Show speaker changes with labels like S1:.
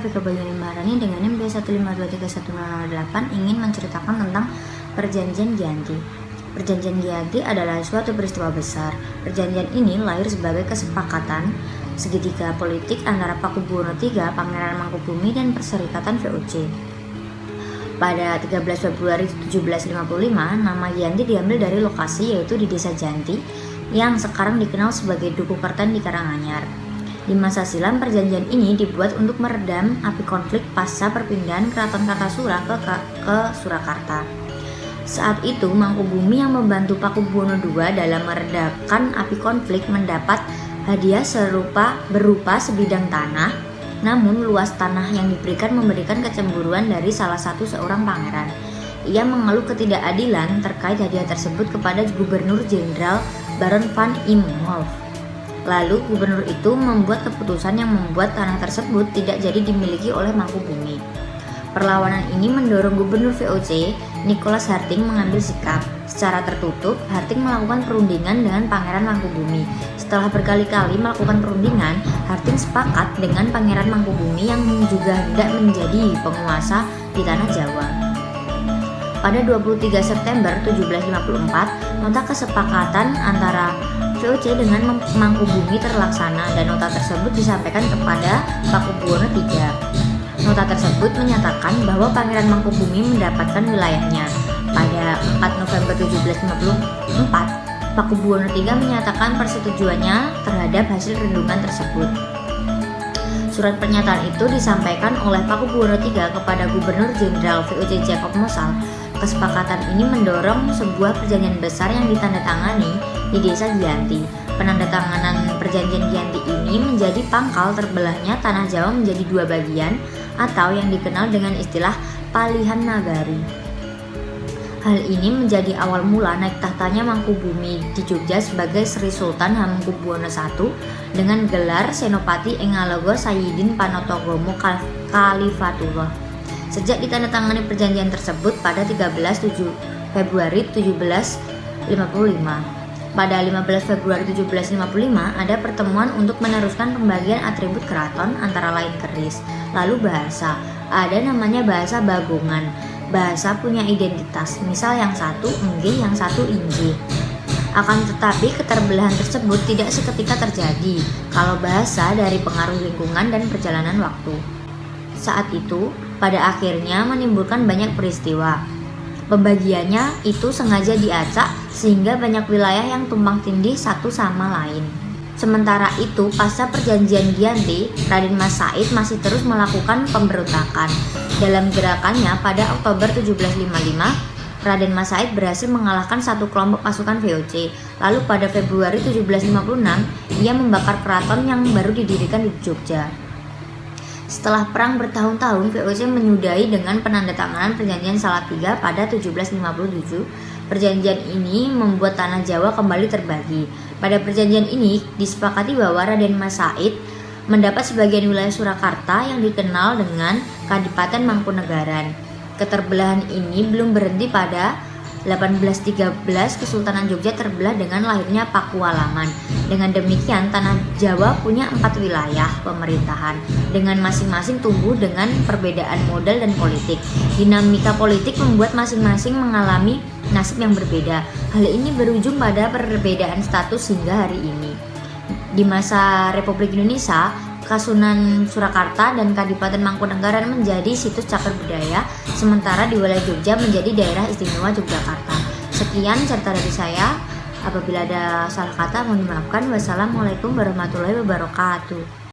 S1: Vika Bayuni Maharani dengan NIM 215231008 ingin menceritakan tentang Perjanjian Giyanti. Perjanjian Giyanti adalah suatu peristiwa besar. Perjanjian ini lahir sebagai kesepakatan segitiga politik antara Pakubuwono III, Pangeran Mangkubumi, dan Perserikatan VOC. Pada 13 Februari 1755, nama Giyanti diambil dari lokasi yaitu di Desa Janti yang sekarang dikenal sebagai Duku Kerten di Karanganyar. Di masa silam, perjanjian ini dibuat untuk meredam api konflik pasca perpindahan Keraton Kartasura ke Surakarta. Saat itu, Mangkubumi yang membantu Pakubuwono II dalam meredakan api konflik mendapat hadiah berupa sebidang tanah. Namun, luas tanah yang diberikan memberikan kecemburuan dari salah seorang pangeran. Ia mengeluh ketidakadilan terkait hadiah tersebut kepada Gubernur Jenderal Baron van Imhoff. Lalu, gubernur itu membuat keputusan yang membuat tanah tersebut tidak jadi dimiliki oleh Mangkubumi. Perlawanan ini mendorong Gubernur VOC, Nicholas Harting, mengambil sikap. Secara tertutup, Harting melakukan perundingan dengan Pangeran Mangkubumi. Setelah berkali-kali melakukan perundingan, Harting sepakat dengan Pangeran Mangkubumi yang juga hendak menjadi penguasa di tanah Jawa. Pada 23 September 1754, nota kesepakatan antara VOC dengan Mangkubumi terlaksana dan nota tersebut disampaikan kepada Pakubuwono III. Nota tersebut menyatakan bahwa Pangeran Mangkubumi mendapatkan wilayahnya. Pada 4 November 1754, Pakubuwono III menyatakan persetujuannya terhadap hasil renungan tersebut. Surat pernyataan itu disampaikan oleh Pakubuwono III kepada Gubernur Jenderal VOC Jacob Mosal. Kesepakatan ini mendorong sebuah perjanjian besar yang ditandatangani di Desa Giyanti. Penandatanganan perjanjian Giyanti ini menjadi pangkal terbelahnya tanah Jawa menjadi dua bagian atau yang dikenal dengan istilah Palihan Nagari. Hal ini menjadi awal mula naik tahtanya Mangkubumi di Jogja sebagai Sri Sultan Hamengkubuwono I dengan gelar Senopati Engalogo Sayyidin Panotogomo Khalifatullah. Sejak ditandatangani perjanjian tersebut pada 13 Februari 1755. Pada 15 Februari 1755 ada pertemuan untuk meneruskan pembagian atribut keraton antara lain keris. Lalu bahasa, ada namanya bahasa Bagongan. Bahasa punya identitas, misal yang satu Engge, yang satu Inje. Akan tetapi keterbelahan tersebut tidak seketika terjadi kalau bahasa dari pengaruh lingkungan dan perjalanan waktu. Saat itu, pada akhirnya menimbulkan banyak peristiwa. Pembagiannya itu sengaja diacak sehingga banyak wilayah yang tumpang tindih satu sama lain. Sementara itu, pasca perjanjian Giyanti, Raden Mas Said masih terus melakukan pemberontakan. Dalam gerakannya pada Oktober 1755, Raden Mas Said berhasil mengalahkan satu kelompok pasukan VOC. Lalu pada Februari 1756, ia membakar keraton yang baru didirikan di Jogja. Setelah perang bertahun-tahun, VOC menyudahi dengan penandatanganan Perjanjian Salatiga pada 1757. Perjanjian ini membuat tanah Jawa kembali terbagi. Pada perjanjian ini disepakati bahwa Raden Mas Said mendapat sebagian wilayah Surakarta yang dikenal dengan Kadipaten Mangkunegaran. Keterbelahan ini belum berhenti pada 1813 Kesultanan Jogja terbelah dengan lahirnya Pakualaman. Dengan demikian tanah Jawa punya 4 wilayah pemerintahan dengan masing-masing tumbuh dengan perbedaan modal dan politik. Dinamika politik membuat masing-masing mengalami nasib yang berbeda. Hal ini berujung pada perbedaan status hingga hari ini. Di masa Republik Indonesia, Kasunan Surakarta dan Kadipaten Mangkunegaran menjadi situs cagar budaya, sementara di wilayah Jogja menjadi daerah istimewa Yogyakarta. Sekian cerita dari saya. Apabila ada salah kata mohon dimaafkan. Wassalamualaikum warahmatullahi wabarakatuh.